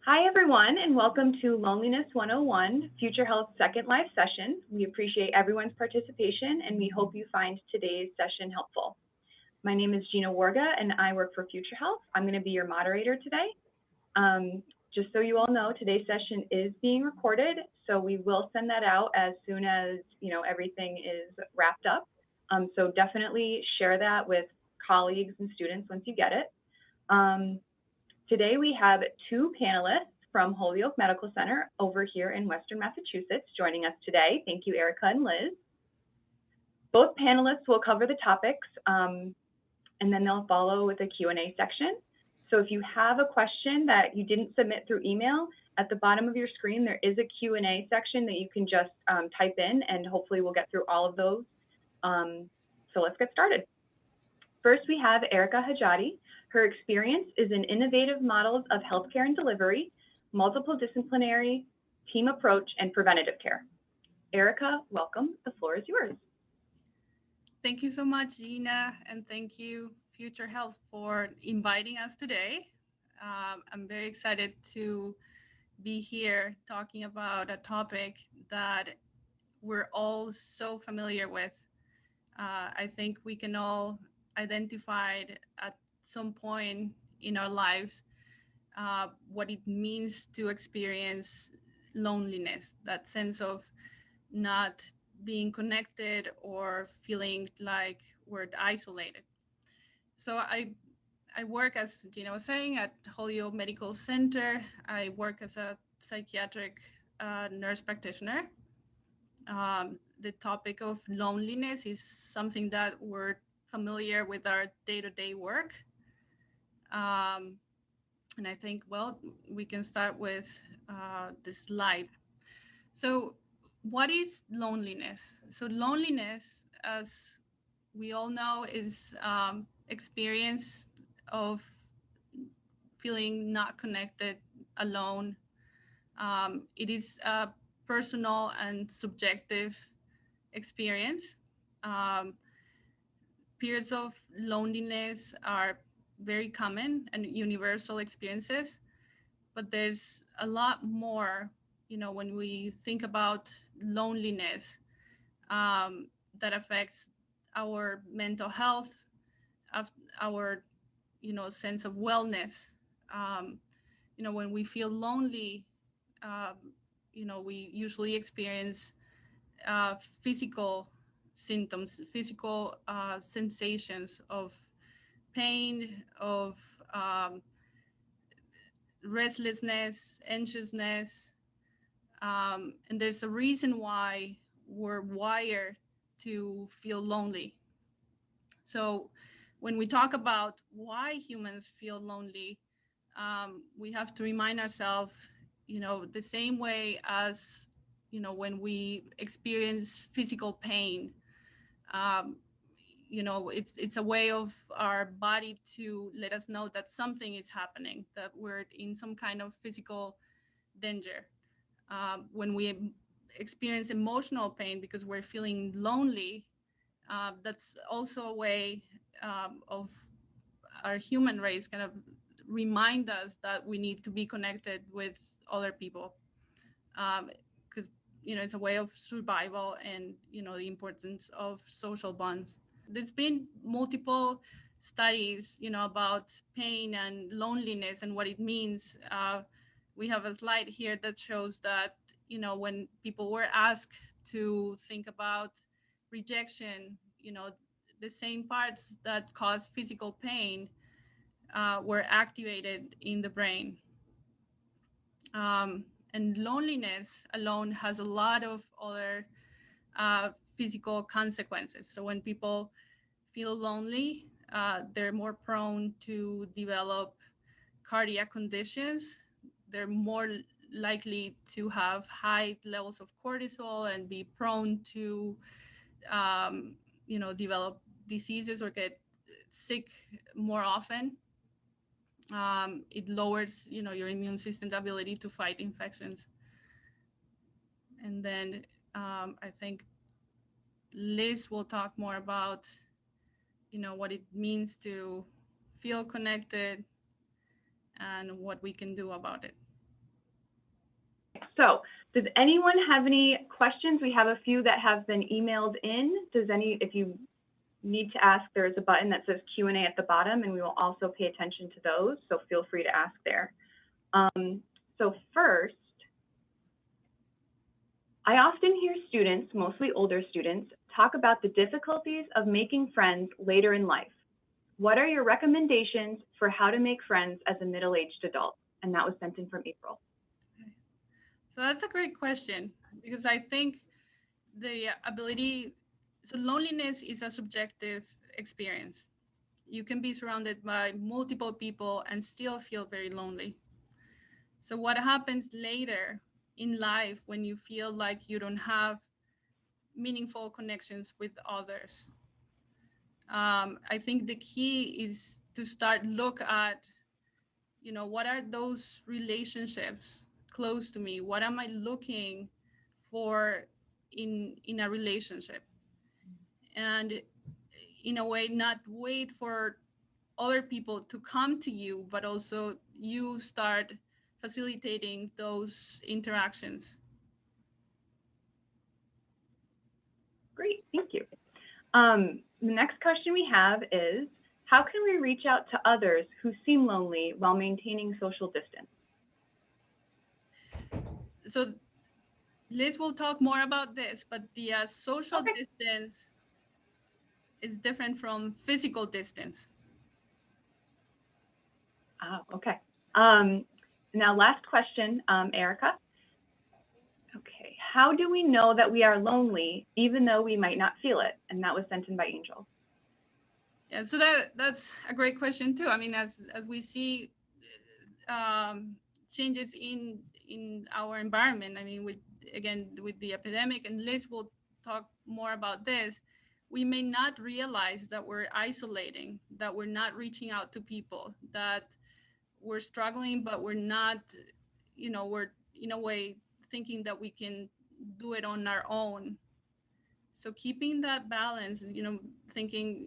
Hi, everyone, and welcome to Loneliness 101, Future Health Second Live session. We appreciate everyone's participation, and we hope you find today's session helpful. My name is Gina Warga, and I work for Future Health. I'm going to be your moderator today. Just so you all know, today's session is being recorded, so we will send that out as soon as everything is wrapped up. So definitely share that with colleagues and students once you get it. Today we have two panelists from Holyoke Medical Center over here in Western Massachusetts joining us today. Thank you, Erica and Liz. Both panelists will cover the topics and then they'll follow with a Q&A section. So if you have a question that you didn't submit through email, at the bottom of your screen there is a Q&A section that you can just type in, and hopefully we'll get through all of those. So let's get started. First, we have Erica Hajati. Her experience is in innovative models of healthcare and delivery, multiple disciplinary, team approach, and preventative care. Erica, welcome. The floor is yours. Thank you so much, Gina, and thank you, Future Health, for inviting us today. I'm very excited to be here talking about a topic that we're all so familiar with. I think we can all identify at some point in our lives what it means to experience loneliness, that sense of not being connected or feeling like we're isolated. So I work, as Gina was saying, at Holyoke Medical Center. I work as a psychiatric nurse practitioner. The topic of loneliness is something that we're familiar with our day-to-day work. And I think, well, we can start with this slide. So what is loneliness? So loneliness, as we all know, is experience of feeling not connected, alone. It is a personal and subjective experience. Periods of loneliness are very common and universal experiences, but there's a lot more, when we think about loneliness, that affects our mental health, of our, sense of wellness. When we feel lonely, we usually experience physical symptoms, physical sensations of pain, of restlessness, anxiousness. And there's a reason why we're wired to feel lonely. So when we talk about why humans feel lonely, we have to remind ourselves, the same way as, when we experience physical pain, it's a way of our body to let us know that something is happening, that we're in some kind of physical danger. When we experience emotional pain because we're feeling lonely, that's also a way of our human race kind of remind us that we need to be connected with other people, because it's a way of survival and the importance of social bonds. There's been multiple studies about pain and loneliness and what it means. We have a slide here that shows that when people were asked to think about rejection, the same parts that cause physical pain were activated in the brain. And loneliness alone has a lot of other physical consequences. So when people feel lonely, they're more prone to develop cardiac conditions. They're more likely to have high levels of cortisol and be prone to, develop diseases or get sick more often. It lowers, your immune system's ability to fight infections. And then I think Liz will talk more about, what it means to feel connected and what we can do about it. So does anyone have any questions? We have a few that have been emailed in. If you need to ask, there's a button that says Q&A at the bottom, and we will also pay attention to those, so feel free to ask there. So first, I often hear students, mostly older students, talk about the difficulties of making friends later in life. What are your recommendations for how to make friends as a middle-aged adult? And that was sent in from April. So that's a great question, because I think so loneliness is a subjective experience. You can be surrounded by multiple people and still feel very lonely. So what happens later in life when you feel like you don't have meaningful connections with others? I think the key is to start look at, what are those relationships close to me? What am I looking for in a relationship? And in a way, not wait for other people to come to you, but also you start facilitating those interactions. Great, thank you. The next question we have is, how can we reach out to others who seem lonely while maintaining social distance? So Liz will talk more about this, but the social distance is different from physical distance. Oh, okay. Now, last question, Erica. Okay, how do we know that we are lonely even though we might not feel it? And that was sent in by Angel. Yeah, so that's a great question too. I mean, as we see changes in our environment, I mean, with the epidemic, and Liz will talk more about this, we may not realize that we're isolating, that we're not reaching out to people, that we're struggling, but we're not, we're in a way thinking that we can do it on our own. So keeping that balance, thinking,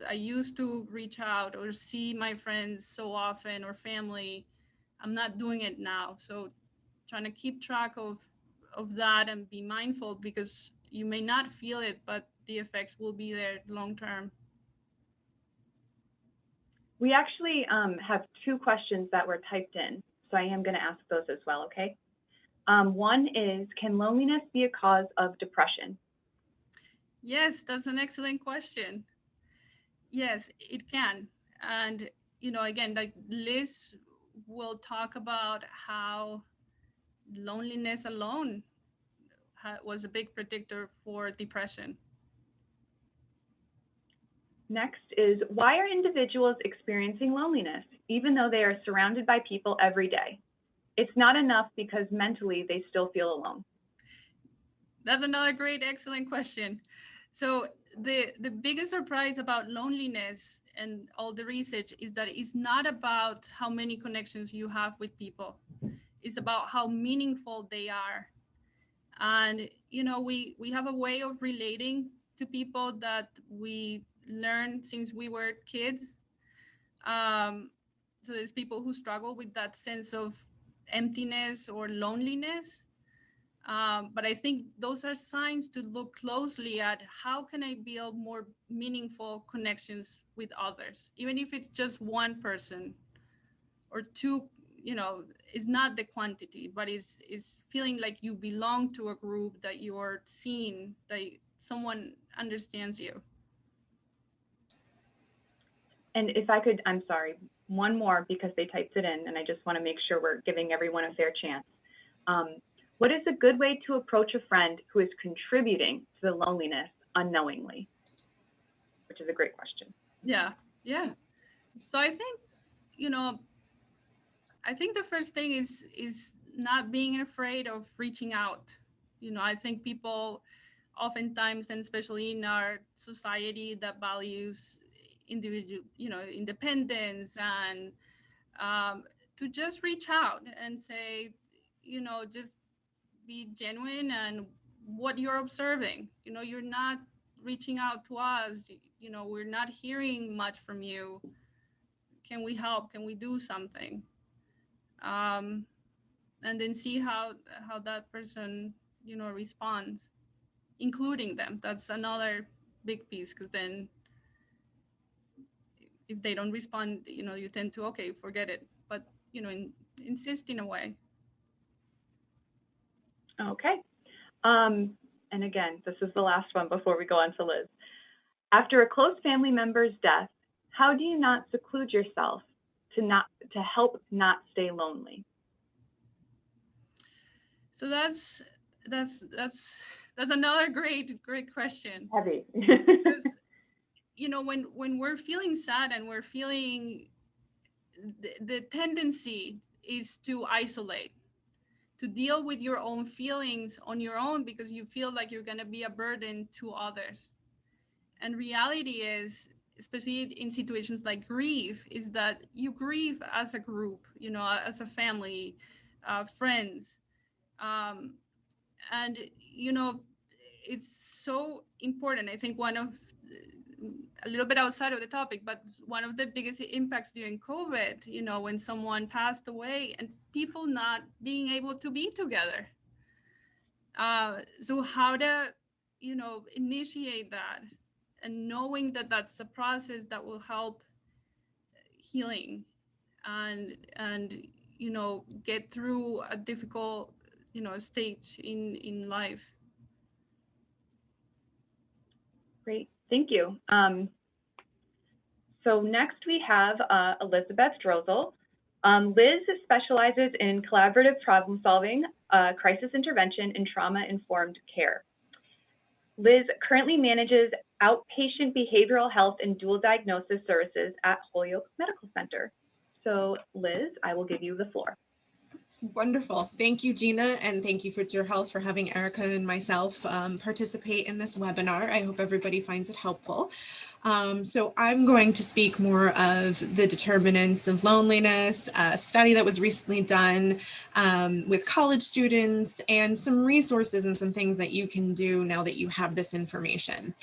I used to reach out or see my friends so often, or family, I'm not doing it now. So trying to keep track of that and be mindful, because you may not feel it, but the effects will be there long term. We actually have two questions that were typed in, so I am going to ask those as well, okay? One is, can loneliness be a cause of depression? Yes, that's an excellent question. Yes, it can. And, again, like Liz will talk about how loneliness alone was a big predictor for depression. Next is, why are individuals experiencing loneliness even though they are surrounded by people every day? It's not enough because mentally they still feel alone. That's another great, excellent question. So the biggest surprise about loneliness and all the research is that it's not about how many connections you have with people. It's about how meaningful they are. And we have a way of relating to people that we learned since we were kids. So there's people who struggle with that sense of emptiness or loneliness. But I think those are signs to look closely at how can I build more meaningful connections with others, even if it's just one person or two. It's not the quantity, but it's feeling like you belong to a group, that you're seen, that someone understands you. And if I could, I'm sorry, one more, because they typed it in and I just want to make sure we're giving everyone a fair chance. What is a good way to approach a friend who is contributing to the loneliness unknowingly? Which is a great question. Yeah. So I think, the first thing is not being afraid of reaching out. I think people oftentimes, and especially in our society that values individual, independence, and to just reach out and say, just be genuine and what you're observing. You're not reaching out to us. We're not hearing much from you. Can we help? Can we do something? and then see how that person, responds, including them. That's another big piece, because then if they don't respond, you tend to, okay, forget it. But insist in a way. Okay. And again, this is the last one before we go on to Liz. After a close family member's death, how do you not seclude yourself to help not stay lonely? So that's another great question. Heavy. Because when we're feeling sad and we're feeling, the tendency is to isolate, to deal with your own feelings on your own, because you feel like you're going to be a burden to others. And reality is, especially in situations like grief, is that you grieve as a group, as a family, friends. And it's so important. I think a little bit outside of the topic, but one of the biggest impacts during COVID, when someone passed away and people not being able to be together. So how to, initiate that, and knowing that that's a process that will help healing, and get through a difficult, stage in life. Great, thank you. So next we have Elizabeth Drozel. Liz specializes in collaborative problem solving, crisis intervention, and trauma-informed care. Liz currently manages outpatient behavioral health and dual diagnosis services at Holyoke Medical Center. So Liz, I will give you the floor. Wonderful. Thank you, Gina, and thank you, FutureHealth, for having Erica and myself participate in this webinar. I hope everybody finds it helpful. So I'm going to speak more of the determinants of loneliness, a study that was recently done with college students, and some resources and some things that you can do now that you have this information.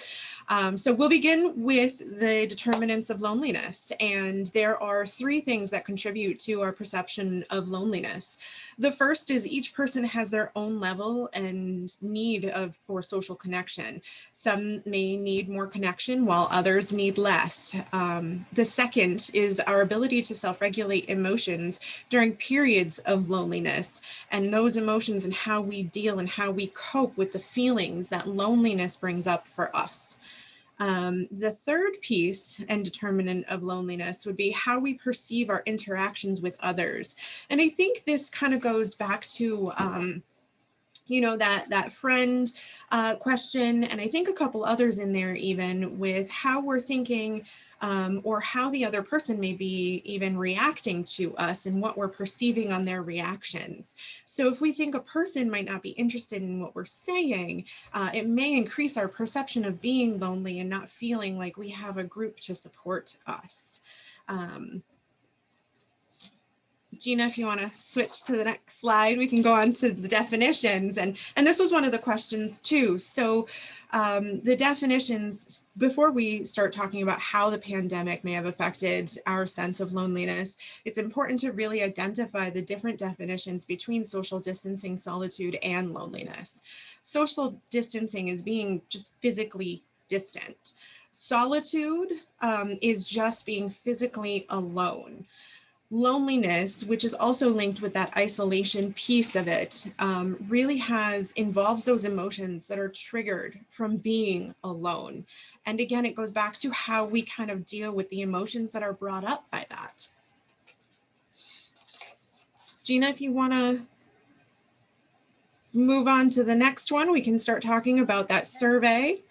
So we'll begin with the determinants of loneliness, and there are 3 things that contribute to our perception of loneliness. The first is each person has their own level and need for social connection. Some may need more connection while others need less. The second is our ability to self-regulate emotions during periods of loneliness, and those emotions and how we deal and how we cope with the feelings that loneliness brings up for us. The third piece and determinant of loneliness would be how we perceive our interactions with others. And I think this kind of goes back to, that friend question, and I think a couple others in there, even with how we're thinking or how the other person may be even reacting to us and what we're perceiving on their reactions. So if we think a person might not be interested in what we're saying, it may increase our perception of being lonely and not feeling like we have a group to support us. Gina, if you want to switch to the next slide, we can go on to the definitions. And this was one of the questions too. So the definitions, before we start talking about how the pandemic may have affected our sense of loneliness, it's important to really identify the different definitions between social distancing, solitude, and loneliness. Social distancing is being just physically distant. Solitude is just being physically alone. Loneliness, which is also linked with that isolation piece of it, really involves those emotions that are triggered from being alone. And again, it goes back to how we kind of deal with the emotions that are brought up by that. Gina, if you want to move on to the next one, we can start talking about that survey.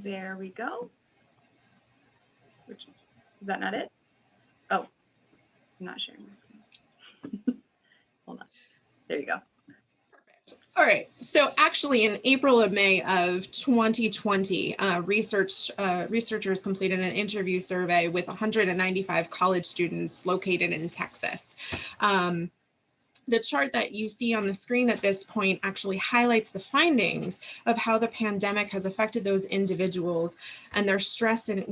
There we go. Is that not it? Oh, I'm not sharing. Hold on. There you go. Perfect. All right. So actually, in April or May of 2020, researchers completed an interview survey with 195 college students located in Texas. The chart that you see on the screen at this point actually highlights the findings of how the pandemic has affected those individuals and their stress and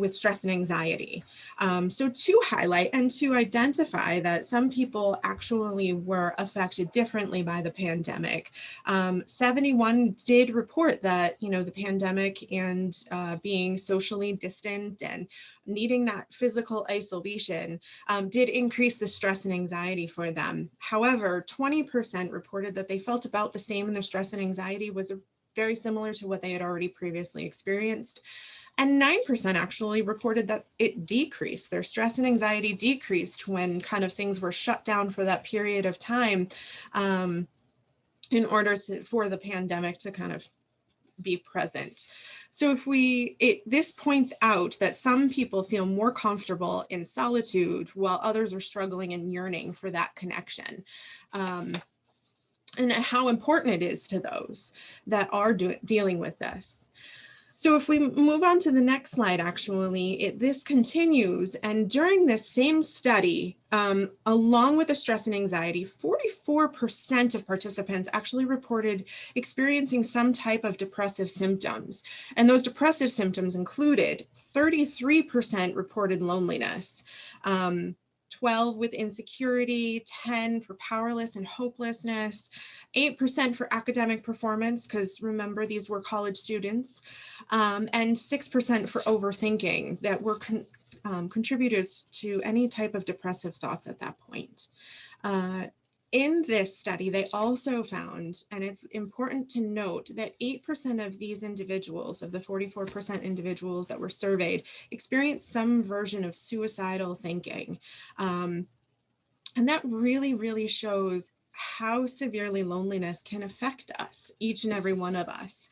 anxiety. So to highlight and to identify that some people actually were affected differently by the pandemic. 71 did report that, the pandemic and being socially distant and needing that physical isolation did increase the stress and anxiety for them. However, 20% reported that they felt about the same, and their stress and anxiety was very similar to what they had already previously experienced. And 9% actually reported that it decreased. Their stress and anxiety decreased when kind of things were shut down for that period of time in order for the pandemic to kind of be present. So this points out that some people feel more comfortable in solitude while others are struggling and yearning for that connection. And how important it is to those that are dealing with this. So if we move on to the next slide, actually, this continues. And during this same study, along with the stress and anxiety, 44% of participants actually reported experiencing some type of depressive symptoms. And those depressive symptoms included 33% reported loneliness, 12 with insecurity, 10 for powerless and hopelessness, 8% for academic performance, because remember, these were college students, and 6% for overthinking that were contributors to any type of depressive thoughts at that point. In this study, they also found, and it's important to note, that 8% of these individuals, of the 44% individuals that were surveyed, experienced some version of suicidal thinking. And that really, really shows how severely loneliness can affect us, each and every one of us.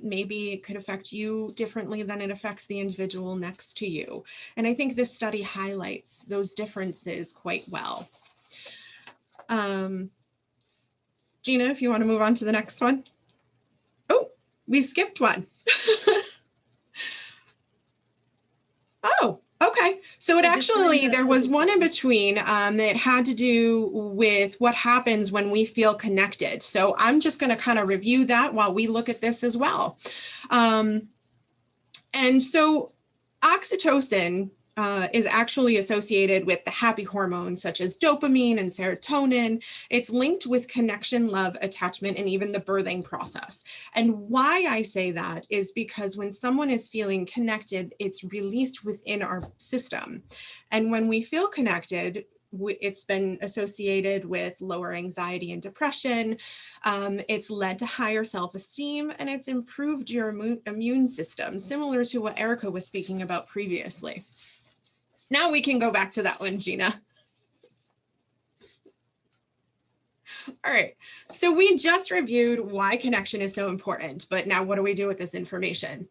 Maybe it could affect you differently than it affects the individual next to you. And I think this study highlights those differences quite well. Gina, if you want to move on to the next one. Oh, we skipped one. Oh, okay. So it actually, there was one in between that had to do with what happens when we feel connected. So I'm just going to kind of review that while we look at this as well. And so oxytocin is actually associated with the happy hormones such as dopamine and serotonin. It's linked with connection, love, attachment, and even the birthing process. And why I say that is because when someone is feeling connected, it's released within our system. And when we feel connected, it's been associated with lower anxiety and depression. It's led to higher self-esteem, and it's improved your immune system, similar to what Erica was speaking about previously. Now we can go back to that one, Gina. All right, so we just reviewed why connection is so important, but now what do we do with this information?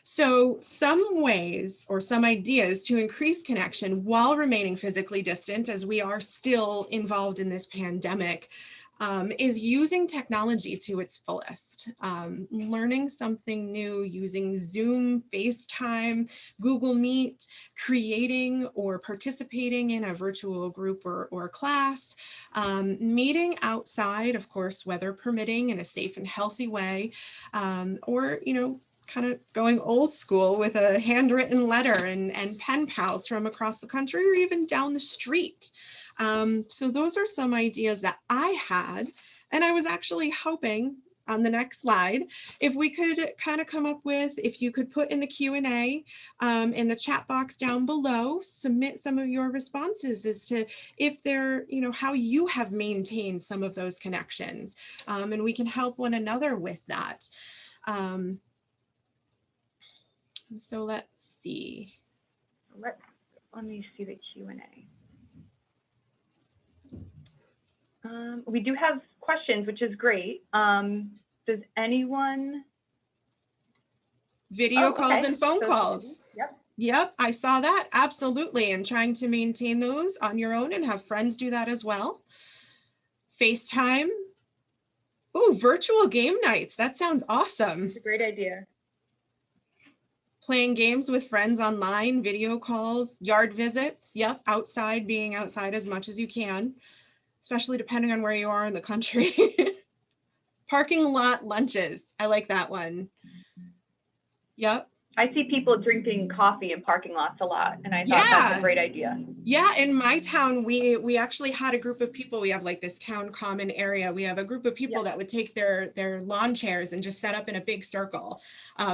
So some ways or some ideas to increase connection while remaining physically distant, as we are still involved in this pandemic, is using technology to its fullest. Learning something new using Zoom, FaceTime, Google Meet, creating or participating in a virtual group or class, meeting outside, of course, weather permitting, in a safe and healthy way, or, kind of going old school with a handwritten letter and pen pals from across the country or even down the street. So those are some ideas that I had, and I was actually hoping on the next slide, if we could kind of come up with, if you could put in the Q&A in the chat box down below, submit some of your responses as to if they're, how you have maintained some of those connections, and we can help one another with that. So let's see. Let me see the Q&A. We do have questions, which is great. Does anyone? Video calls and phone calls. Yep. Yep, I saw that. Absolutely. And trying to maintain those on your own and have friends do that as well. FaceTime. Oh, virtual game nights. That sounds awesome. It's a great idea. Playing games with friends online, video calls, yard visits. Yep, outside, being outside as much as you can. especially depending on where you are in the country. Parking lot lunches. I like that one. Yep. I see people drinking coffee in parking lots a lot, and I thought that's a great idea. Yeah, in my town, we actually had a group of people. We have like this town common area. We have a group of people that would take their lawn chairs and just set up in a big circle.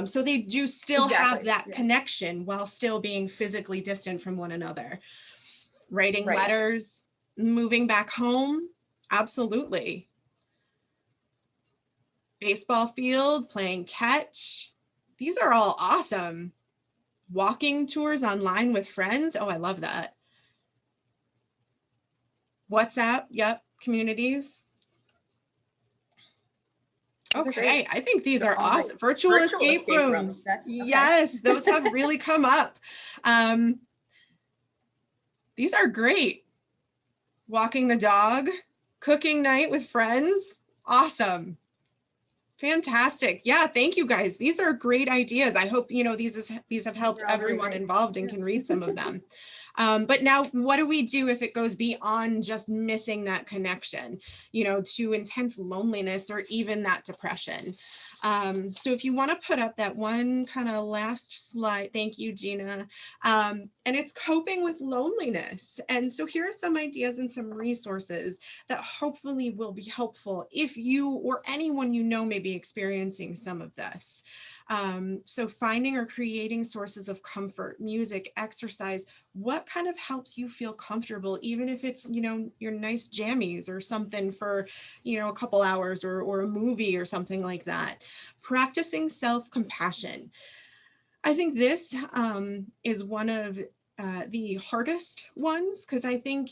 So they do still have that connection while still being physically distant from one another. Writing letters, moving back home, absolutely. Baseball field, playing catch. These are all awesome. Walking tours online with friends. Oh, I love that. WhatsApp, yep, communities. Okay, I think these are awesome. Virtual escape rooms. Yes, those have really come up. These are great. Walking the dog, cooking night with friends. Awesome. Fantastic. Yeah, thank you guys. These are great ideas. I hope, these have helped everyone involved and can read some of them. But now what do we do if it goes beyond just missing that connection, to intense loneliness or even that depression? So if you want to put up that one kind of last slide, thank you, Gina. And it's coping with loneliness. And so here are some ideas and some resources that hopefully will be helpful if you or anyone may be experiencing some of this. So finding or creating sources of comfort, music, exercise, what kind of helps you feel comfortable, even if it's, your nice jammies or something for, a couple hours or a movie or something like that. Practicing self-compassion. I think this is one of the hardest ones, because I think,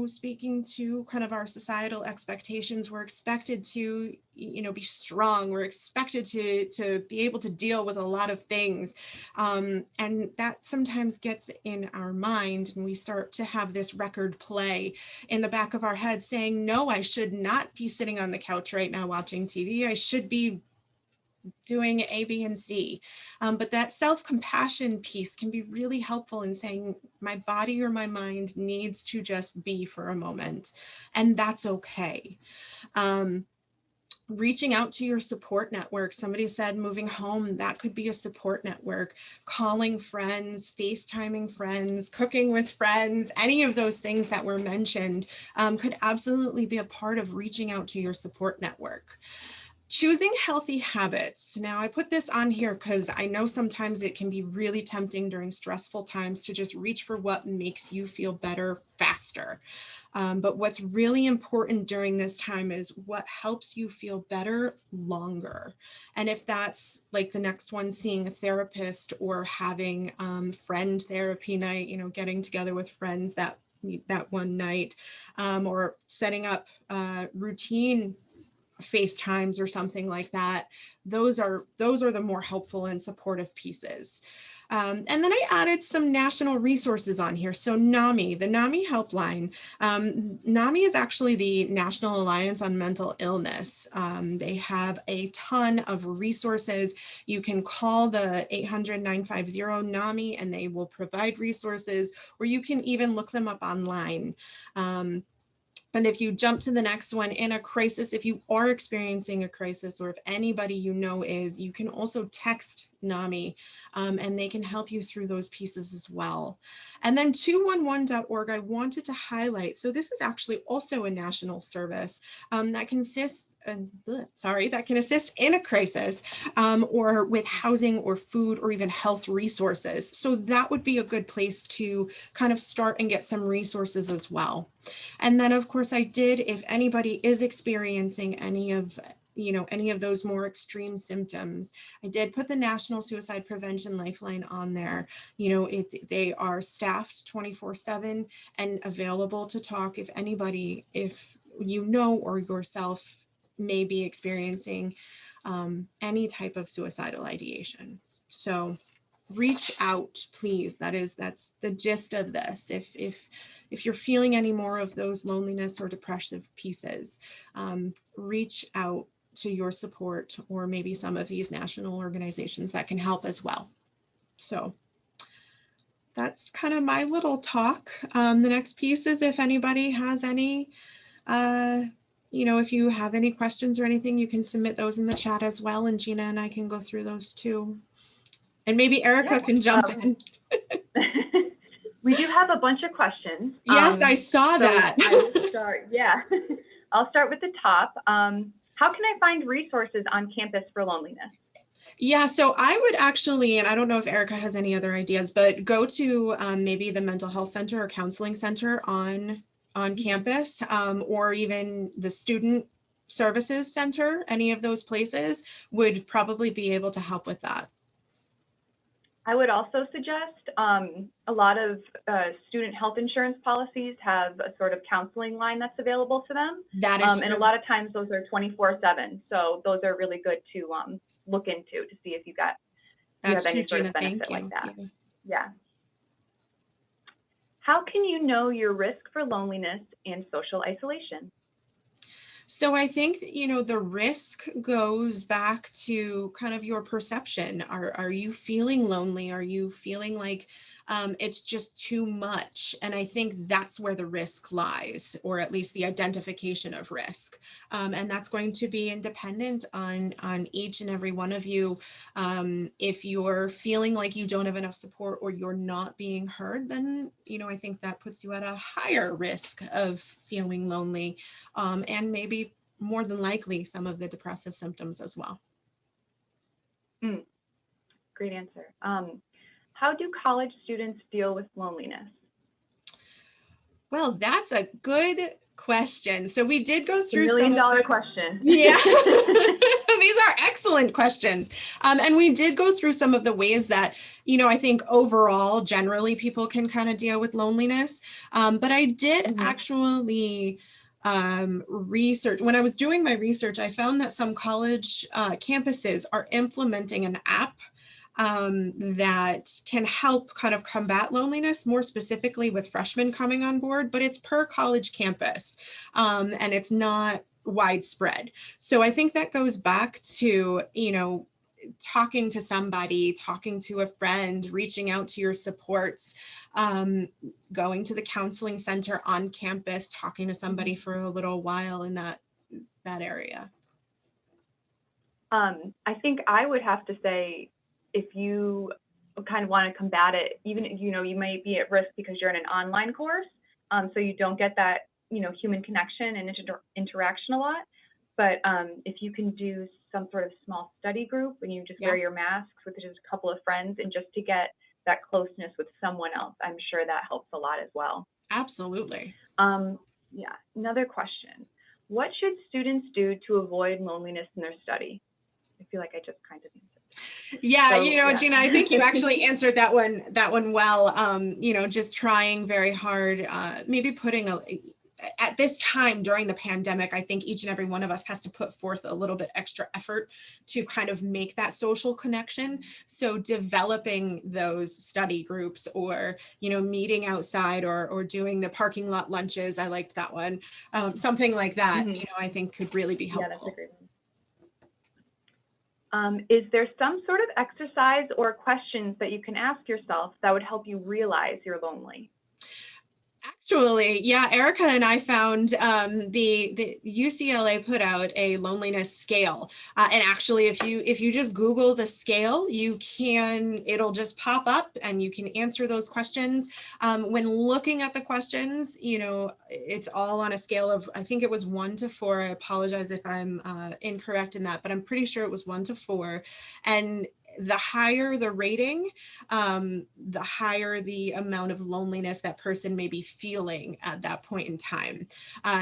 speaking to kind of our societal expectations, we're expected to, be strong. We're expected to be able to deal with a lot of things. And that sometimes gets in our mind, and we start to have this record play in the back of our head saying, no, I should not be sitting on the couch right now watching TV. I should be doing A, B, and C. But that self-compassion piece can be really helpful in saying my body or my mind needs to just be for a moment, and that's okay. Reaching out to your support network. Somebody said moving home, that could be a support network. Calling friends, FaceTiming friends, cooking with friends, any of those things that were mentioned could absolutely be a part of reaching out to your support network. Choosing healthy habits. Now, I put this on here because I know sometimes it can be really tempting during stressful times to just reach for what makes you feel better faster. But what's really important during this time is what helps you feel better longer. And if that's like the next one, seeing a therapist or having friend therapy night, getting together with friends that one night, or setting up routine FaceTimes or something like that. Those are the more helpful and supportive pieces. And then I added some national resources on here. So NAMI, the NAMI helpline. NAMI is actually the National Alliance on Mental Illness. They have a ton of resources. You can call the 800-950-NAMI and they will provide resources, or you can even look them up online. And if you jump to the next one, in a crisis, if you are experiencing a crisis, or if anybody is, you can also text NAMI and they can help you through those pieces as well. And then 211.org, I wanted to highlight. So this is actually also a national service that consists that can assist in a crisis or with housing or food or even health resources. So that would be a good place to kind of start and get some resources as well. And then of course if anybody is experiencing any of those more extreme symptoms, I did put the National Suicide Prevention Lifeline on there. They are staffed 24/7 and available to talk if anybody, or yourself may be experiencing any type of suicidal ideation. So reach out, please. That's the gist of this. If you're feeling any more of those loneliness or depressive pieces, reach out to your support or maybe some of these national organizations that can help as well. So that's kind of my little talk. The next piece is if anybody has any if you have any questions or anything, you can submit those in the chat as well, and Gina and I can go through those too. And maybe Erica can jump in. We do have a bunch of questions. Yes, I saw that. I will start. Yeah, I'll start with the top. How can I find resources on campus for loneliness? Yeah, so I would actually, and I don't know if Erica has any other ideas, but go to maybe the mental health center or counseling center on campus, or even the student services center. Any of those places would probably be able to help with that. I would also suggest a lot of student health insurance policies have a sort of counseling line that's available to them. That is and a lot of times those are 24/7. So those are really good to look into to see if you have any sort of benefit like that. Yeah. How can you know your risk for loneliness and social isolation? So I think, the risk goes back to kind of your perception. Are you feeling lonely? Are you feeling like it's just too much? And I think that's where the risk lies, or at least the identification of risk. And that's going to be independent on each and every one of you. If you're feeling like you don't have enough support or you're not being heard, then, I think that puts you at a higher risk of feeling lonely, and maybe more than likely some of the depressive symptoms as well. Great answer. How do college students deal with loneliness? Well, that's a good question. So we did go through $1 million question. Yeah, these are excellent questions. And we did go through some of the ways that, I think overall, generally people can kind of deal with loneliness. But I did actually research. When I was doing my research, I found that some college campuses are implementing an app that can help kind of combat loneliness, more specifically with freshmen coming on board, but it's per college campus, and it's not widespread. So I think that goes back to, talking to somebody, talking to a friend, reaching out to your supports, going to the counseling center on campus, talking to somebody for a little while in that area. I think I would have to say, if you kind of want to combat it, even, you might be at risk because you're in an online course, so you don't get that, human connection and interaction a lot. But if you can do some sort of small study group and you just wear your masks with just a couple of friends, and just to get that closeness with someone else, I'm sure that helps a lot as well. Absolutely. Yeah, another question. What should students do to avoid loneliness in their study? I feel like I just kind of answered. Yeah, Gina, I think you actually answered that one well. Just trying very hard, maybe putting at this time during the pandemic, I think each and every one of us has to put forth a little bit extra effort to kind of make that social connection. So developing those study groups, or, meeting outside, or doing the parking lot lunches. I liked that one. Something like that, I think could really be helpful. Yeah, that's a great one. Is there some sort of exercise or questions that you can ask yourself that would help you realize you're lonely? Actually, yeah, Erica and I found the UCLA put out a loneliness scale, and actually, if you just Google the scale, it'll just pop up and you can answer those questions. When looking at the questions, it's all on a scale of, I think it was 1 to 4. I apologize if I'm incorrect in that, but I'm pretty sure it was 1 to 4, and the higher the rating, the higher the amount of loneliness that person may be feeling at that point in time.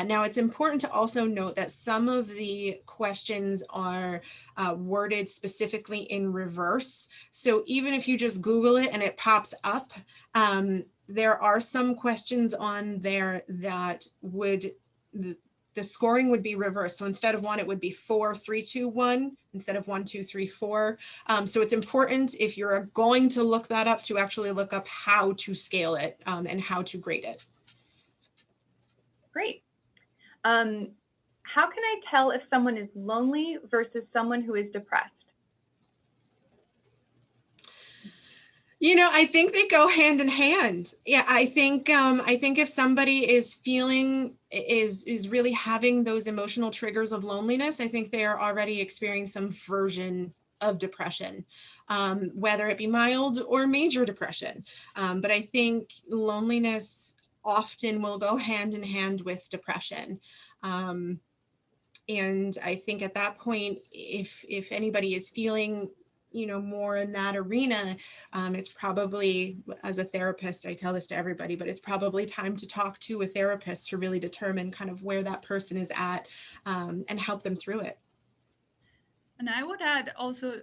Now, it's important to also note that some of the questions are worded specifically in reverse. So even if you just Google it and it pops up, there are some questions on there that would, the scoring would be reversed. So instead of 1, it would be 4, 3, 2, 1, instead of 1, 2, 3, 4. So it's important, if you're going to look that up, to actually look up how to scale it, and how to grade it. Great. How can I tell if someone is lonely versus someone who is depressed? I think they go hand in hand. Yeah, I think if somebody is feeling is really having those emotional triggers of loneliness, I think they are already experiencing some version of depression, whether it be mild or major depression. But I think loneliness often will go hand in hand with depression. And I think at that point, if anybody is feeling more in that arena, it's probably, as a therapist, I tell this to everybody, but it's probably time to talk to a therapist to really determine kind of where that person is at, and help them through it. And I would add also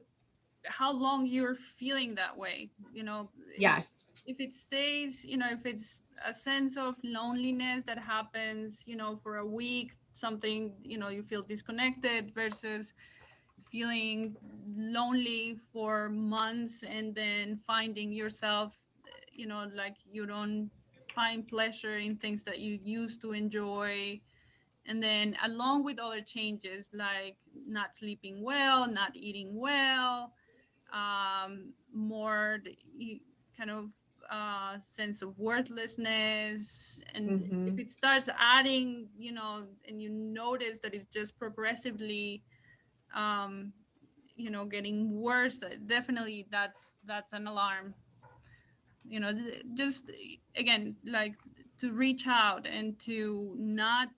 how long you're feeling that way. Yes. If it stays, if it's a sense of loneliness that happens, for a week, something, you feel disconnected, versus feeling lonely for months and then finding yourself, like you don't find pleasure in things that you used to enjoy. And then along with other changes like not sleeping well, not eating well, more kind of sense of worthlessness. And if it starts adding, and you notice that it's just progressively getting worse, definitely that's an alarm. Just again, like, to reach out and to not,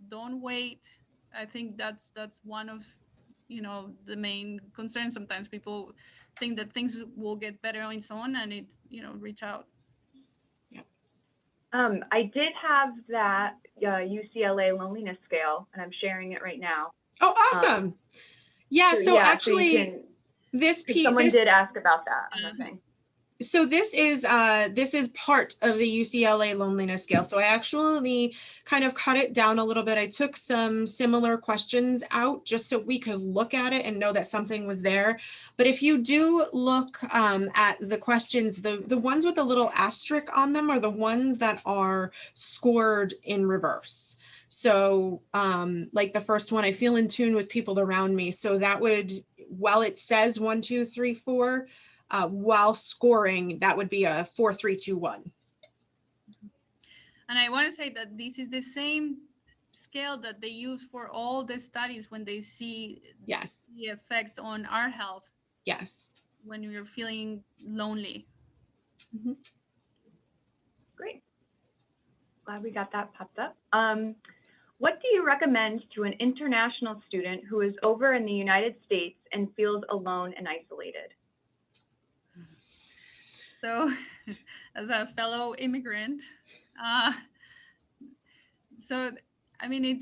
don't wait. I think that's one of the main concerns. Sometimes people think that things will get better on its own, and it's, reach out. I did have that UCLA loneliness scale, and I'm sharing it right now. Oh, awesome. So actually, so this someone did ask about that on the thing. So this is part of the UCLA loneliness scale. So I actually kind of cut it down a little bit. I took some similar questions out just so we could look at it and know that something was there. But if you do look at the questions, the ones with a little asterisk on them are the ones that are scored in reverse. So like the first one, I feel in tune with people around me. So that would, while it says 1, 2, 3, 4, while scoring, that would be a 4, 3, 2, 1. And I want to say that this is the same scale that they use for all the studies when they see the effects on our health. Yes. When you're feeling lonely. Mm-hmm. Great. Glad we got that popped up. What do you recommend to an international student who is over in the United States and feels alone and isolated? So, as a fellow immigrant, so I mean,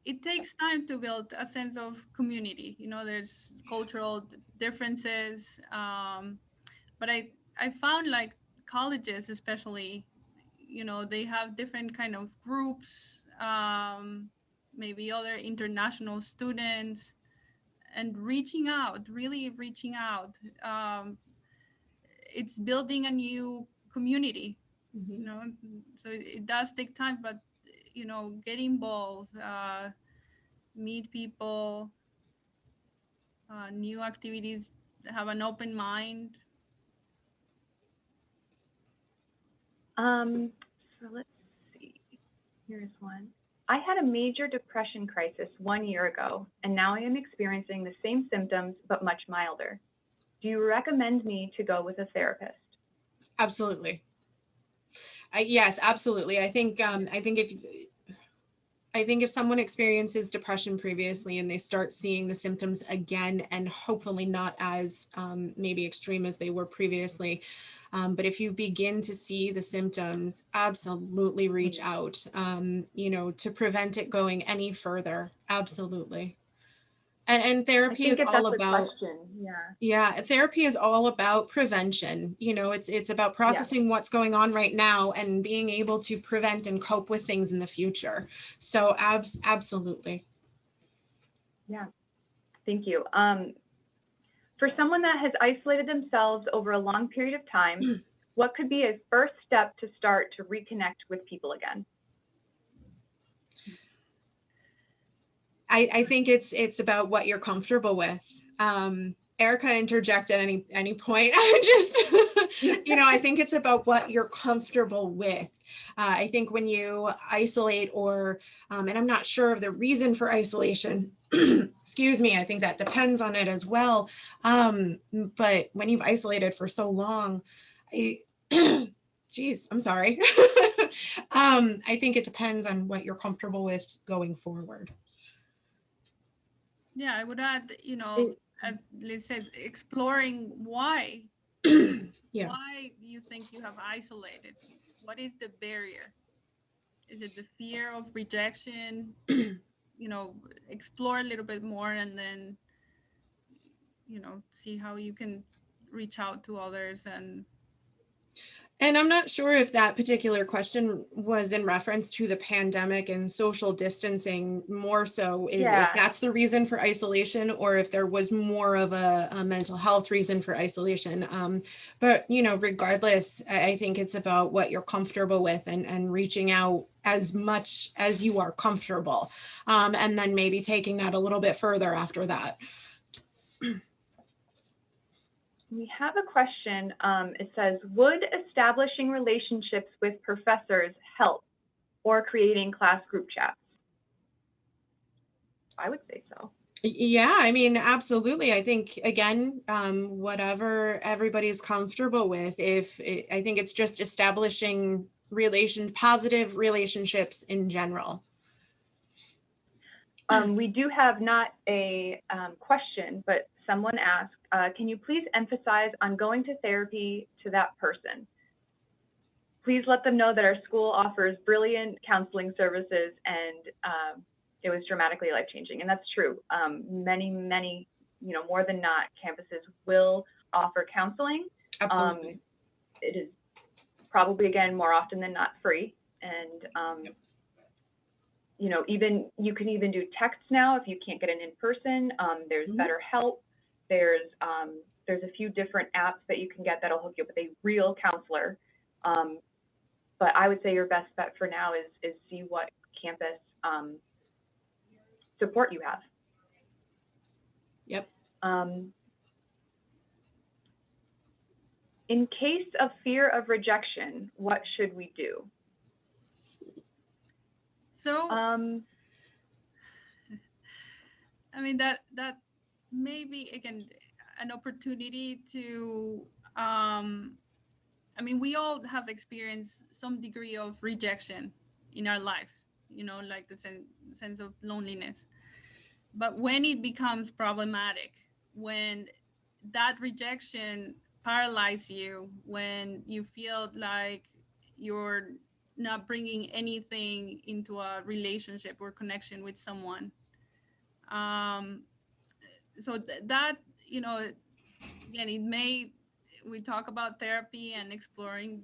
it takes time to build a sense of community. There's cultural differences, but I found, like, colleges especially, they have different kind of groups, maybe other international students, and really reaching out. It's building a new community, so it does take time, but get involved, meet people, new activities, have an open mind. So let's see, here's one. I had a major depression crisis 1 year ago, and now I am experiencing the same symptoms, but much milder. Do you recommend me to go with a therapist? Absolutely. Yes, absolutely. I think if someone experiences depression previously and they start seeing the symptoms again, and hopefully not as maybe extreme as they were previously, but if you begin to see the symptoms, absolutely reach out, to prevent it going any further. Absolutely. And therapy is all about, therapy is all about prevention. It's about processing what's going on right now and being able to prevent and cope with things in the future. So absolutely. Yeah, thank you. For someone that has isolated themselves over a long period of time, what could be a first step to start to reconnect with people again? I think it's about what you're comfortable with. Erica, interject at any point. I just, I think it's about what you're comfortable with. I think when you isolate or, and I'm not sure of the reason for isolation, excuse me, I think that depends on it as well. But when you've isolated for so long, geez, I'm sorry. I think it depends on what you're comfortable with going forward. Yeah, I would add, as Liz says, exploring why. Yeah. Why do you think you have isolated? What is the barrier? Is it the fear of rejection? Explore a little bit more and then, see how you can reach out to others. And I'm not sure if that particular question was in reference to the pandemic and social distancing more so, if that's the reason for isolation or if there was more of a mental health reason for isolation. But, regardless, I think it's about what you're comfortable with and reaching out as much as you are comfortable. And then maybe taking that a little bit further after that. We have a question. It says, would establishing relationships with professors help or creating class group chats? I would say so. Yeah, I mean, absolutely. I think, again, whatever everybody's comfortable with, I think it's just establishing positive relationships in general. We do have not a question, but someone asked, can you please emphasize on going to therapy to that person? Please let them know that our school offers brilliant counseling services and it was dramatically life-changing. And that's true. Many, more than not, campuses will offer counseling. Absolutely. It is probably, again, more often than not free. And even you can even do texts now if you can't get an in-person. There's BetterHelp. There's a few different apps that you can get that'll hook you up with a real counselor. But I would say your best bet for now is see what campus support you have. Yep. In case of fear of rejection, what should we do? So, I mean, that may be, again, an opportunity to, we all have experienced some degree of rejection in our life, like the sense of loneliness. But when it becomes problematic, when that rejection paralyzes you, when you feel like you're not bringing anything into a relationship or connection with someone. So that, again, we talk about therapy and exploring,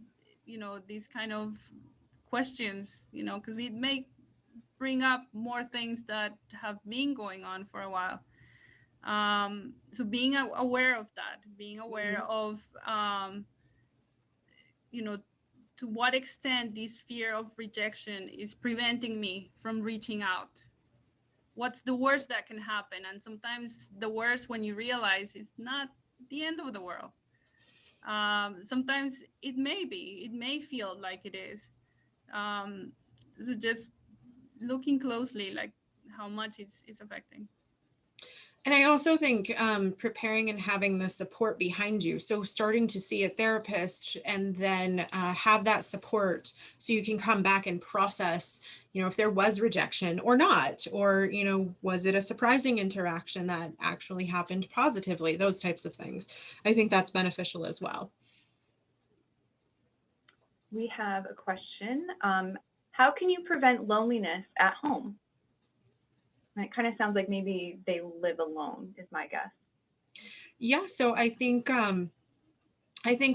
these kind of questions, because it may bring up more things that have been going on for a while. So being aware of that, being aware of, to what extent this fear of rejection is preventing me from reaching out. What's the worst that can happen? And sometimes the worst, when you realize, is not the end of the world. Sometimes it may feel like it is. So just looking closely, like how much it's affecting. And I also think preparing and having the support behind you. So starting to see a therapist and then have that support so you can come back and process, if there was rejection or not, or, was it a surprising interaction that actually happened positively, those types of things. I think that's beneficial as well. We have a question. How can you prevent loneliness at home? And it kind of sounds like maybe they live alone, is my guess. Yeah, so I think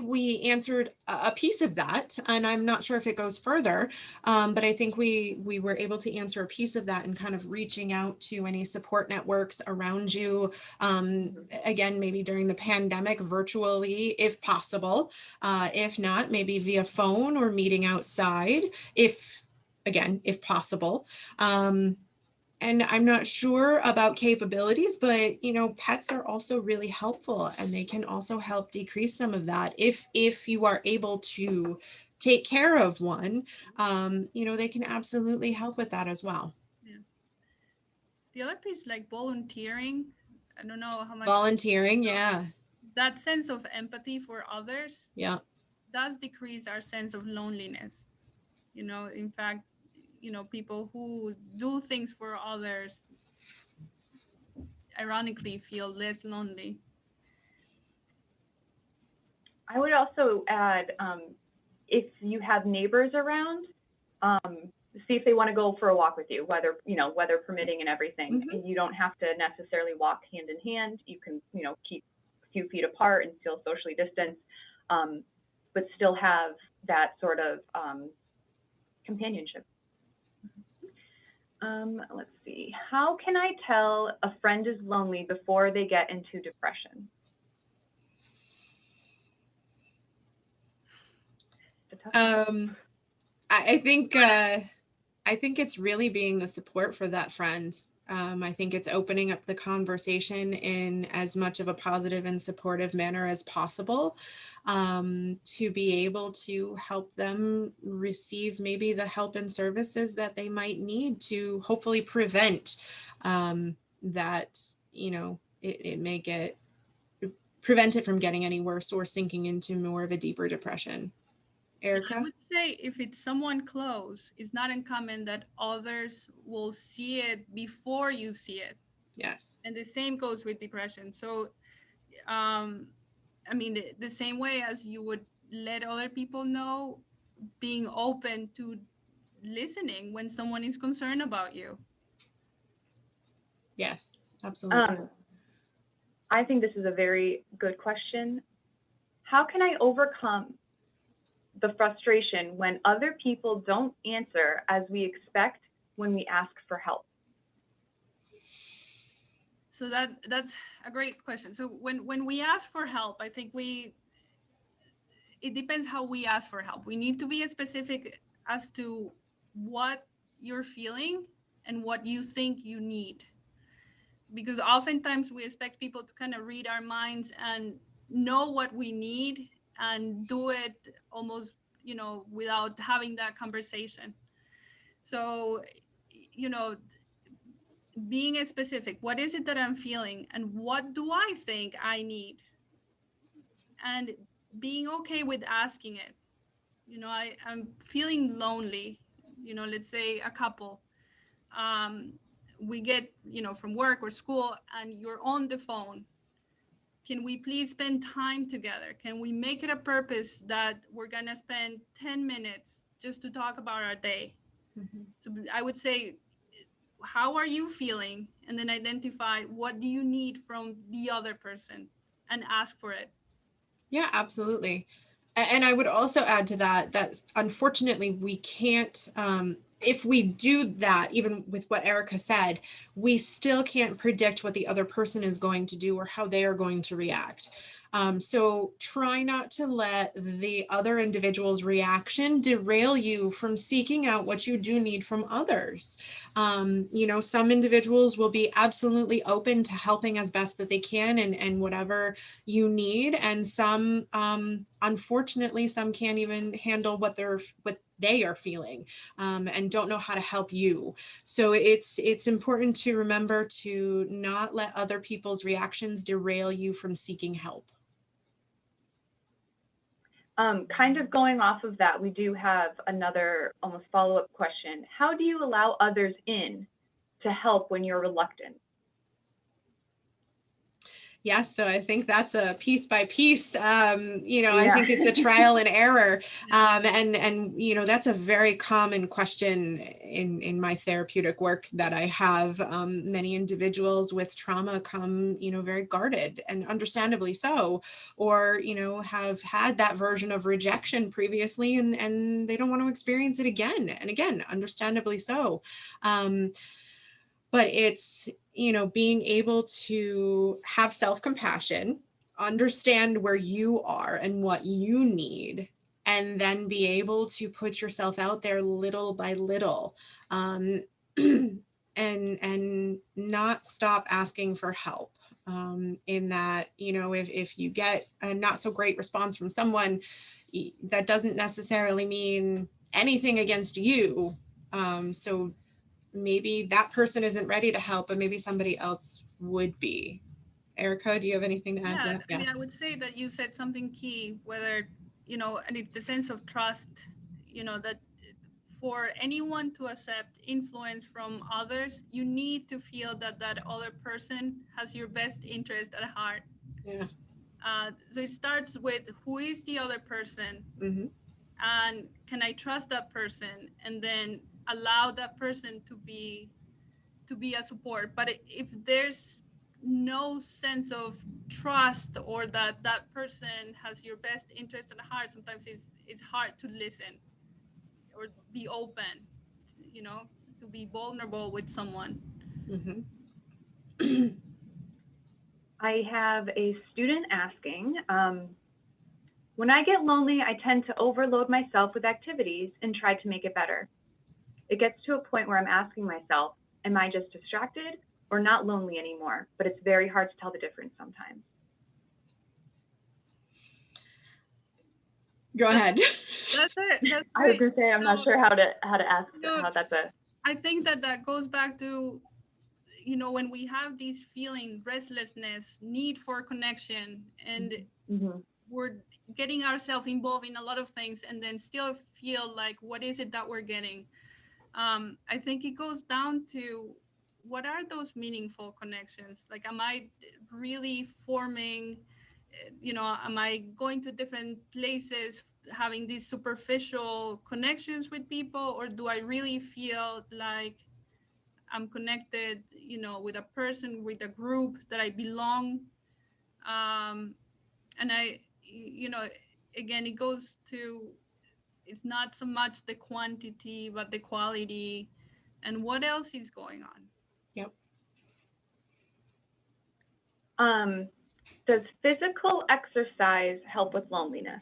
we answered a piece of that, and I'm not sure if it goes further, but I think we were able to answer a piece of that and kind of reaching out to any support networks around you. Again, maybe during the pandemic, virtually, if possible. If not, maybe via phone or meeting outside, if possible. And I'm not sure about capabilities, but pets are also really helpful, and they can also help decrease some of that if you are able to take care of one. They can absolutely help with that as well. Yeah. The other piece, like volunteering, I don't know how much Volunteering, yeah. that sense of empathy for others Yeah. does decrease our sense of loneliness. In fact, people who do things for others ironically feel less lonely. I would also add, if you have neighbors around, see if they want to go for a walk with you, weather permitting and everything. Mhm. And you don't have to necessarily walk hand in hand. You can, keep a few feet apart and still socially distance, but still have that sort of companionship. Let's see. How can I tell a friend is lonely before they get into depression? I think it's really being the support for that friend. I think it's opening up the conversation in as much of a positive and supportive manner as possible, to be able to help them receive maybe the help and services that they might need to hopefully prevent that, it may prevent it from getting any worse or sinking into more of a deeper depression. I Erica? would say if it's someone close, it's not uncommon that others will see it before you see it. Yes. And the same goes with depression. So, um, I mean, the same way as you would let other people know, being open to listening when someone is concerned about you. Yes, absolutely. I think this is a very good question. How can I overcome the frustration when other people don't answer as we expect when we ask for help? So that's a great question. So when we ask for help, I think it depends how we ask for help. We need to be specific as to what you're feeling and what you think you need, because oftentimes we expect people to kind of read our minds and know what we need and do it almost without having that conversation. So being specific, what is it that I'm feeling and what do I think I need, and being okay with asking it. I'm feeling lonely. Let's say a couple, we get from work or school and you're on the phone. Can we please spend time together? Can we make it a purpose that we're gonna spend 10 minutes just to talk about our day? Mhm. So I would say, how are you feeling, and then identify what do you need from the other person and ask for it. Yeah, absolutely. And I would also add to that unfortunately we can't, if we do that, even with what Erica said, we still can't predict what the other person is going to do or how they are going to react. So try not to let the other individual's reaction derail you from seeking out what you do need from others. Some individuals will be absolutely open to helping as best that they can and whatever you need. And some, unfortunately, some can't even handle what they are feeling, and don't know how to help you. So it's important to remember to not let other people's reactions derail you from seeking help. Kind of going off of that, we do have another almost follow-up question. How do you allow others in to help when you're reluctant? Yes, so I think that's a piece by piece. I Yeah. think it's a trial and error, and that's a very common question in my therapeutic work that I have. Many individuals with trauma come, very guarded, and understandably so, or have had that version of rejection previously, and they don't want to experience it again and again, understandably so. But it's, being able to have self-compassion, understand where you are and what you need, and then be able to put yourself out there little by little. and not stop asking for help. In that, if you get a not so great response from someone, that doesn't necessarily mean anything against you. So maybe that person isn't ready to help, but maybe somebody else would be. Erica, do you have anything to add to Yeah, that? I mean, I would say that you said something key, whether, and it's the sense of trust, that for anyone to accept influence from others, you need to feel that that other person has your best interest at heart. Yeah. So it starts with, who is the other person, Mm-hmm. and can I trust that person, and then allow that person to be a support. But if there's no sense of trust, or that that person has your best interest at heart, sometimes it's hard to listen or be open, you know, to be vulnerable with someone. Mm-hmm. I have a student asking, when I get lonely, I tend to overload myself with activities and try to make it better. It gets to a point where I'm asking myself, am I just distracted or not lonely anymore? But it's very hard to tell the difference sometimes. Go ahead. That's it. That's I was great. gonna say I'm not sure how to ask how that's a. I think that goes back to, when we have these feelings, restlessness, need for connection, and Mm-hmm. we're getting ourselves involved in a lot of things, and then still feel like, what is it that we're getting? I think it goes down to, what are those meaningful connections? Like, am I really forming, am I going to different places, having these superficial connections with people, or do I really feel like I'm connected, with a person, with a group, that I belong? And again, it goes to, it's not so much the quantity, but the quality, and what else is going on. Yep. Does physical exercise help with loneliness?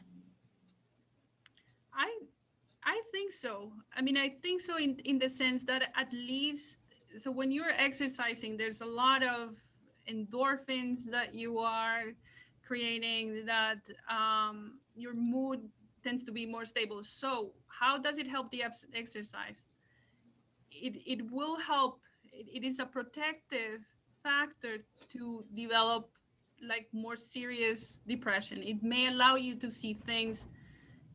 I I think so. I mean, I think so in the sense that, at least, so when you're exercising, there's a lot of endorphins that you are creating, that your mood tends to be more stable. So how does it help the exercise? It will help. It is a protective factor to develop, like, more serious depression. It may allow you to see things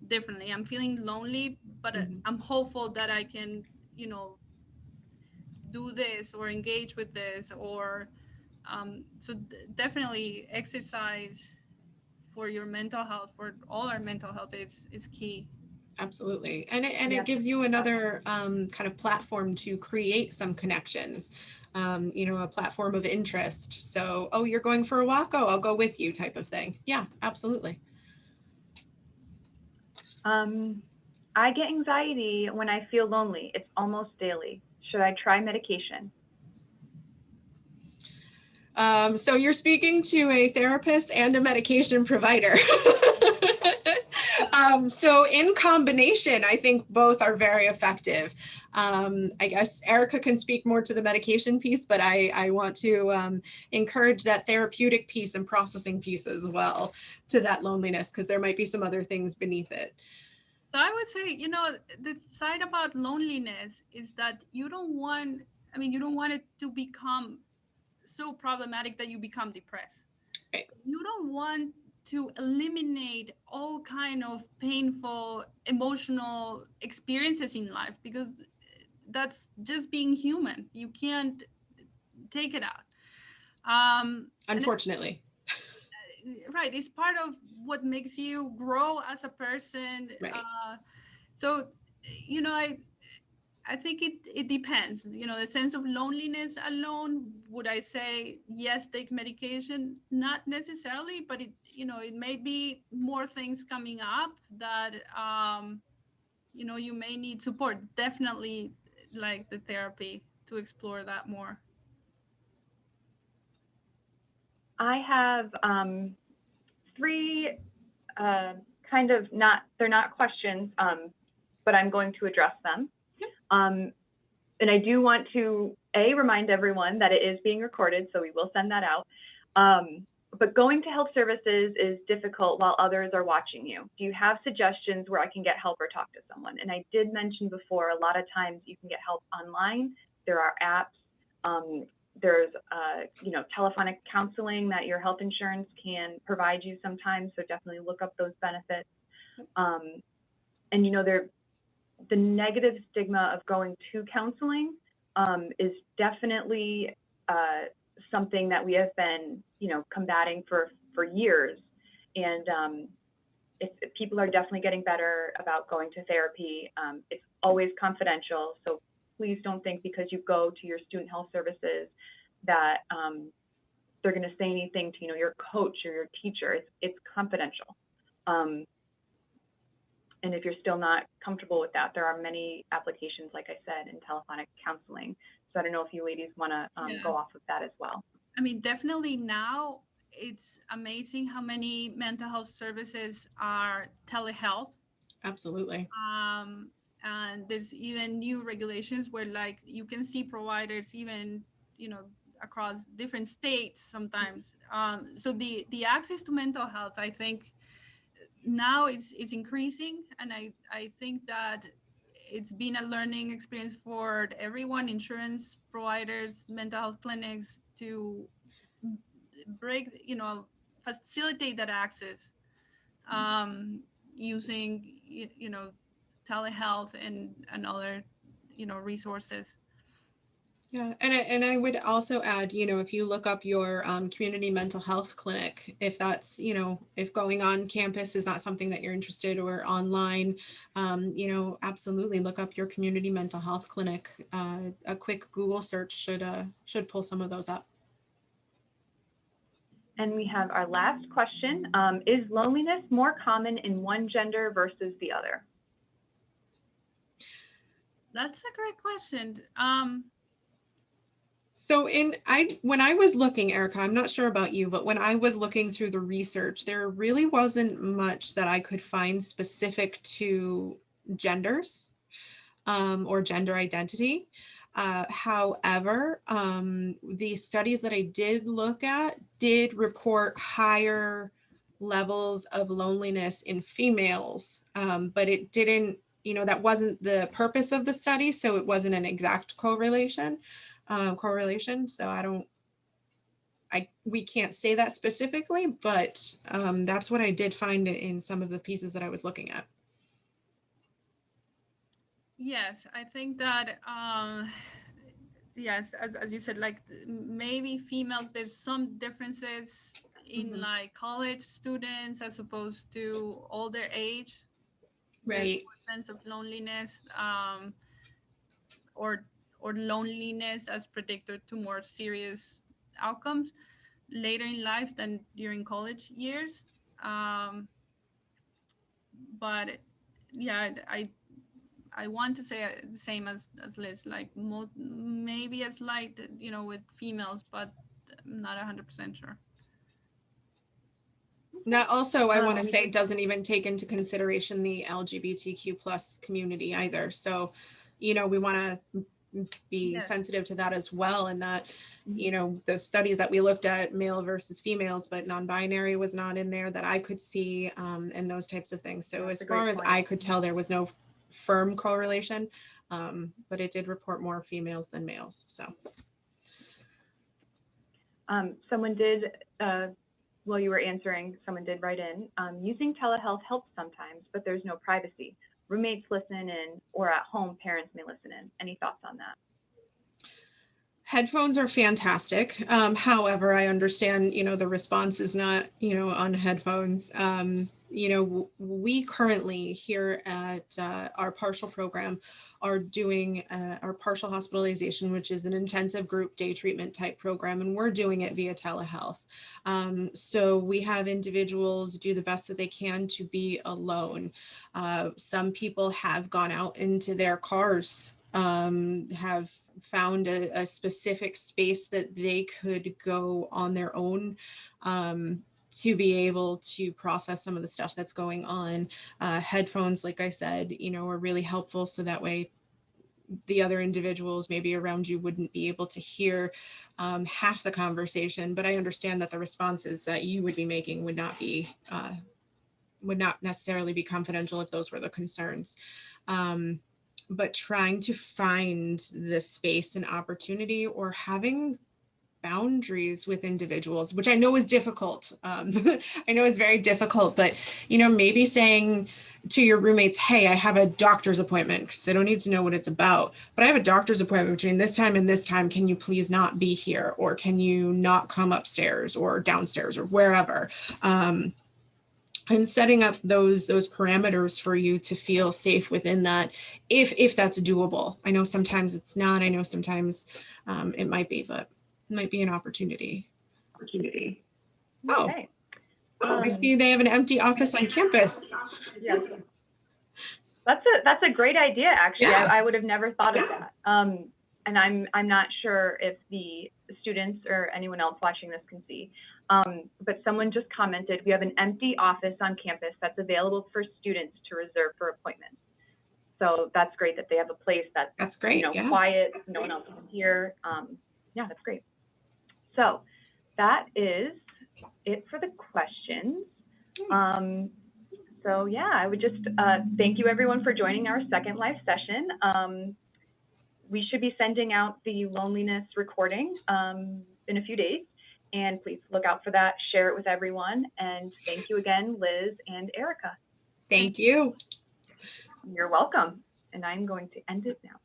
differently. I'm feeling lonely, but Mm-hmm. I'm hopeful that I can, do this or engage with this, or so definitely exercise for your mental health, for all our mental health, is key. Absolutely. And Yes. it gives you another kind of platform to create some connections, a platform of interest. So, oh, you're going for a walk? Oh, I'll go with you, type of thing. Yeah, absolutely. I get anxiety when I feel lonely. It's almost daily. Should I try medication? So you're speaking to a therapist and a medication provider. So in combination, I think both are very effective. I guess Erica can speak more to the medication piece, but I want to encourage that therapeutic piece and processing piece as well to that loneliness, because there might be some other things beneath it. So I would say, the side about loneliness is that you don't want it to become so problematic that you become depressed. Right. You don't want to eliminate all kind of painful emotional experiences in life, because that's just being human. You can't take it out. Unfortunately. Right, it's part of what makes you grow as a person. Right. So, I think it depends. The sense of loneliness alone, would I say yes, take medication? Not necessarily, but it may be more things coming up that you may need support. Definitely, like the therapy, to explore that more. I have three kind of they're not questions, but I'm going to address them. And I do want to remind everyone that it is being recorded, so we will send that out. But going to health services is difficult while others are watching you. Do you have suggestions where I can get help or talk to someone? And I did mention before, a lot of times you can get help online. There are apps. There's telephonic counseling that your health insurance can provide you sometimes. So definitely look up those benefits. And the negative stigma of going to counseling is definitely something that we have been, combating for years. And if people are definitely getting better about going to therapy, it's always confidential. So please don't think because you go to your student health services that they're going to say anything to, your coach or your teacher. It's confidential. And if you're still not comfortable with that, there are many applications, like I said, in telephonic counseling. So I don't know if you ladies want to go off of that as well. I mean, definitely now it's amazing how many mental health services are telehealth. Absolutely. And there's even new regulations where like you can see providers even, across different states sometimes. So the access to mental health, I think now is increasing. And I think that it's been a learning experience for everyone, insurance providers, mental health clinics, to break, facilitate that access using, telehealth and other, resources. Yeah, and I would also add, if you look up your community mental health clinic, if that's, if going on campus is not something that you're interested or online, absolutely look up your community mental health clinic. A quick Google search should pull some of those up. And we have our last question. Is loneliness more common in one gender versus the other? That's a great question. So when I was looking, Erica, I'm not sure about you, but when I was looking through the research, there really wasn't much that I could find specific to genders or gender identity. However, the studies that I did look at did report higher levels of loneliness in females, but it didn't, that wasn't the purpose of the study, so it wasn't an exact correlation. So we can't say that specifically, but that's what I did find in some of the pieces that I was looking at. Yes, I think that yes, as you said, like maybe females, there's some differences in like college students as opposed to older age. Right. There's more sense of loneliness, or loneliness as predictor to more serious outcomes later in life than during college years. But yeah, I want to say the same as Liz, like maybe a slight, with females, but I'm not 100% sure. That also, I want to say, doesn't even take into consideration the LGBTQ plus community either. So, we want to be sensitive to that as well. And that, the studies that we looked at, male versus females, but non-binary was not in there that I could see, and those types of things. So as far as I could tell, there was no firm correlation, but it did report more females than males. So someone did, while you were answering, someone did write in, using telehealth helps sometimes, but there's no privacy. Roommates listen in, or at home, parents may listen in. Any thoughts on that? Headphones are fantastic. However, I understand, the response is not, on headphones. We currently here at our partial program are doing our partial hospitalization, which is an intensive group day treatment type program, and we're doing it via telehealth. So we have individuals do the best that they can to be alone. Some people have gone out into their cars, have found a specific space that they could go on their own, to be able to process some of the stuff that's going on. Headphones, like I said, are really helpful. So that way, the other individuals maybe around you wouldn't be able to hear half the conversation, but I understand that the responses that you would be making would not necessarily be confidential if those were the concerns. But trying to find the space and opportunity, or having boundaries with individuals, which I know is difficult. I know is very difficult, but maybe saying to your roommates, hey, I have a doctor's appointment, because they don't need to know what it's about, but I have a doctor's appointment between this time and this time. Can you please not be here? Or can you not come upstairs or downstairs or wherever? And setting up those parameters for you to feel safe within that, if that's doable. I know sometimes it's not. I know sometimes it might be, but it might be an opportunity. Oh, Okay. I see they have an empty office on campus. Yes. That's a great idea, actually. Yeah. I would have never thought of that. And I'm not sure if the students or anyone else watching this can see, but someone just commented, we have an empty office on campus that's available for students to reserve for appointments. So that's great that they have a place that's great, quiet, no one else can hear. Yeah, that's great. So that is it for the questions. Nice. So yeah, I would just thank you everyone for joining our second live session. We should be sending out the loneliness recording in a few days, and please look out for that, share it with everyone, and thank you again, Liz and Erica. Thank you. You're welcome, and I'm going to end it now.